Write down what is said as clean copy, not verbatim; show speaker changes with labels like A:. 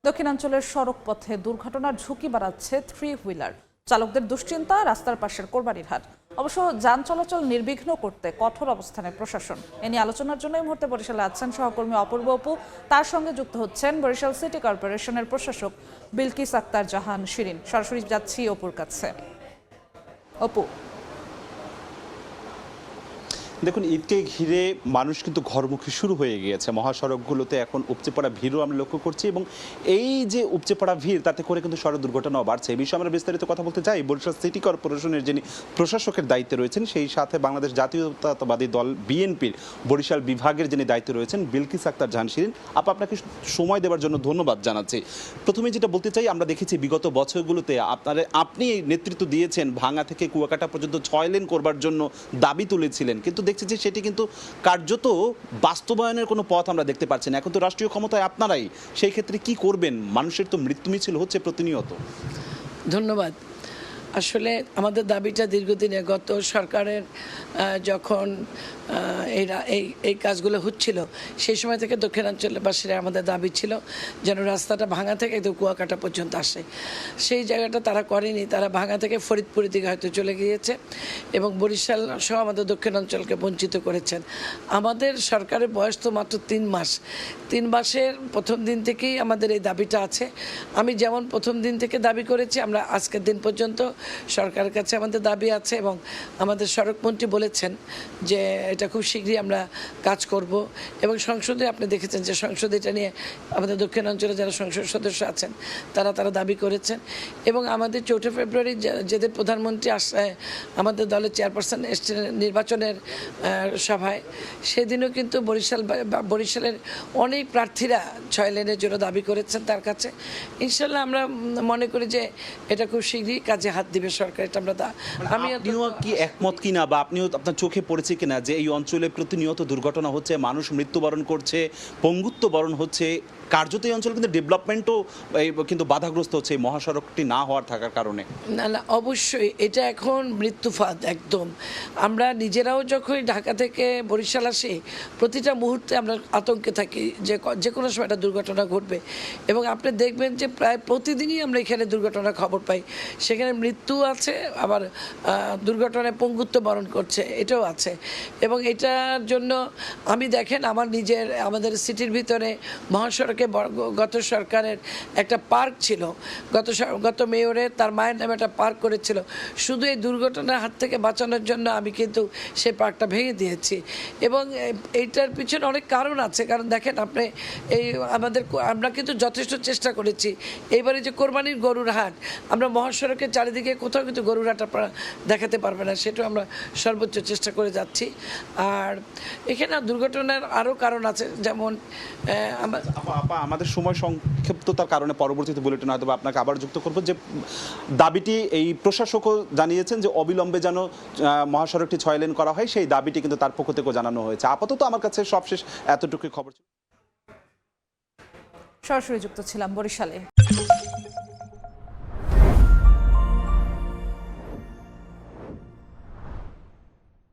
A: দক্ষিণাঞ্চলের সড়ক পথে দুর্ঘটনার ঝুঁকি বাড়াচ্ছে থ্রি হুইলার। চালকদের দুশ্চিন্তা, রাস্তার পাশের কোরবানির হাট। অবশ্য যান চলাচল নির্বিঘ্ন করতে কঠোর অবস্থানে প্রশাসন। এ নিয়ে আলোচনার জন্য এই মুহূর্তে বরিশালে আছেন সহকর্মী অপূর্ব অপু। তার সঙ্গে যুক্ত হচ্ছেন বরিশাল সিটি কর্পোরেশনের প্রশাসক বিলকিস আক্তার জাহান শিরিন। সরাসরি যাচ্ছি অপুর কাছে। অপু,
B: দেখুন, ঈদকে ঘিরে মানুষ কিন্তু ঘরমুখী শুরু হয়ে গিয়েছে। মহাসড়কগুলোতে এখন উপচে পড়া ভিড়ও আমরা লক্ষ্য করছি, এবং এই যে উপচে পড়া ভিড়, তাতে করে কিন্তু সড়ক দুর্ঘটনাও বাড়ছে। এই বিষয়ে আমরা বিস্তারিত কথা বলতে চাই বরিশাল সিটি কর্পোরেশনের যিনি প্রশাসকের দায়িত্বে রয়েছেন, সেই সাথে বাংলাদেশ জাতীয়তাবাদী দল বিএনপির বরিশাল বিভাগের যিনি দায়িত্বে রয়েছেন বিলকিস আক্তার জাহান শিরিন। আপনাকে সময় দেওয়ার জন্য ধন্যবাদ জানাচ্ছি। প্রথমে যেটা বলতে চাই, আমরা দেখেছি বিগত বছরগুলোতে আপনি নেতৃত্ব দিয়েছেন, ভাঙা থেকে কুয়াকাটা পর্যন্ত 6 লেন করবার জন্য দাবি তুলেছিলেন, কিন্তু দেখছি যে সেটি কিন্তু কার্যত বাস্তবায়নের কোনো পথ আমরা দেখতে পাচ্ছি না। এখন তো রাষ্ট্রীয় ক্ষমতায় আপনারাই, সেই ক্ষেত্রে কি করবেন? মানুষের তো মৃত্যু মিছিল হচ্ছে প্রতিনিয়ত।
C: ধন্যবাদ। আসলে আমাদের দাবিটা দীর্ঘদিনে, গত সরকারের যখন এই কাজগুলো হচ্ছিল, সেই সময় থেকে দক্ষিণাঞ্চলবাসীরা আমাদের দাবি ছিল যেন রাস্তাটা ভাঙা থেকে একদম কুয়াকাটা পর্যন্ত আসে। সেই জায়গাটা তারা করেনি, তারা ভাঙা থেকে ফরিদপুরের দিকে হয়তো চলে গিয়েছে এবং বরিশাল সহ আমাদের দক্ষিণাঞ্চলকে বঞ্চিত করেছেন। আমাদের সরকারের বয়স তো মাত্র 3 মাস। 3 মাসের প্রথম দিন থেকেই আমাদের এই দাবিটা আছে। আমি যেমন প্রথম দিন থেকে দাবি করেছি, আমরা আজকের দিন পর্যন্ত সরকারের কাছে আমাদের দাবি আছে, এবং আমাদের সড়কমন্ত্রী বলেছেন যে এটা খুব শীঘ্রই আমরা কাজ করব। এবং সংসদে আপনি দেখেছেন যে সংসদে এটা নিয়ে আমাদের দক্ষিণাঞ্চলে যারা সংসদ সদস্য আছেন তারা দাবি করেছেন। এবং আমাদের 4 ফেব্রুয়ারি যেদের প্রধানমন্ত্রী আমাদের দলের চেয়ারপারসন নির্বাচনের সভায়, সেদিনও কিন্তু বরিশালের অনেক প্রার্থীরা 6 লেনের জন্য দাবি করেছেন তার কাছে। ইনশাল্লাহ আমরা মনে করি যে এটা খুব শীঘ্রই কাজে হাত দিবে সরকার। এটা
B: আপনিও কি একমত কিনা, বা আপনিও আপনার চোখে পড়েছে কিনা যে এই অঞ্চলে প্রতিনিয়ত দুর্ঘটনা হচ্ছে, মানুষ মৃত্যুবরণ করছে, পঙ্গুত্ব বরণ হচ্ছে, কার্যত এই অঞ্চলে কিন্তু ডেভেলপমেন্টও কিন্তু বাধাগ্রস্ত হচ্ছে এই মহাসড়কটি না হওয়ার থাকার কারণে?
C: না, অবশ্যই এটা এখন মৃত্যুফাঁদ একদম। আমরা নিজেরাও যখন ঢাকা থেকে বরিশাল আসি, প্রতিটা মুহূর্তে আমরা আতঙ্কে থাকি যে কোনো সময় একটা দুর্ঘটনা ঘটবে। এবং আপনি দেখবেন যে প্রায় প্রতিদিনই আমরা এখানে দুর্ঘটনার খবর পাই। সেখানে মৃত্যু আছে, আবার দুর্ঘটনায় পঙ্গুত্ব বরণ করছে, এটাও আছে। এবং এটার জন্য আমি দেখেন আমাদের সিটির ভিতরে মহাসড়কে গত সরকারের একটা পার্ক ছিল, গত মেয়রের তার মায়ের নামে একটা পার্ক করেছিল। শুধু এই দুর্ঘটনার হাত থেকে বাঁচানোর জন্য আমি কিন্তু সেই পার্কটা ভেঙে দিয়েছি। এবং এইটার পিছনে অনেক কারণ আছে। কারণ দেখেন আপনি আমরা কিন্তু যথেষ্ট চেষ্টা করেছি। এইবারে যে কোরবানির গরুর হাট, আমরা মহাসড়কের চারিদিকে কোথাও কিন্তু গরুর হাট আপনারা দেখাতে পারবে না, সেটাও আমরা সর্বোচ্চ চেষ্টা করে যাচ্ছি। আর এখানে দুর্ঘটনার আরও কারণ আছে, যেমন
B: আমাদের সময় সংক্ষিপ্ততার কারণে পরবর্তীতে বুলেটিন হয়তো আপনাকে আবার যুক্ত করবো, যে দাবিটি এই প্রশাসকও জানিয়েছেন যে অবিলম্বে যেন মহাসড়কটি 6 লেন করা হয়, সেই দাবিটি কিন্তু তার পক্ষ থেকেও জানানো হয়েছে। আপাতত আমার কাছে সবশেষ এতটুকুই খবর ছিল।
A: সরাসরি যুক্ত ছিলাম বরিশালে।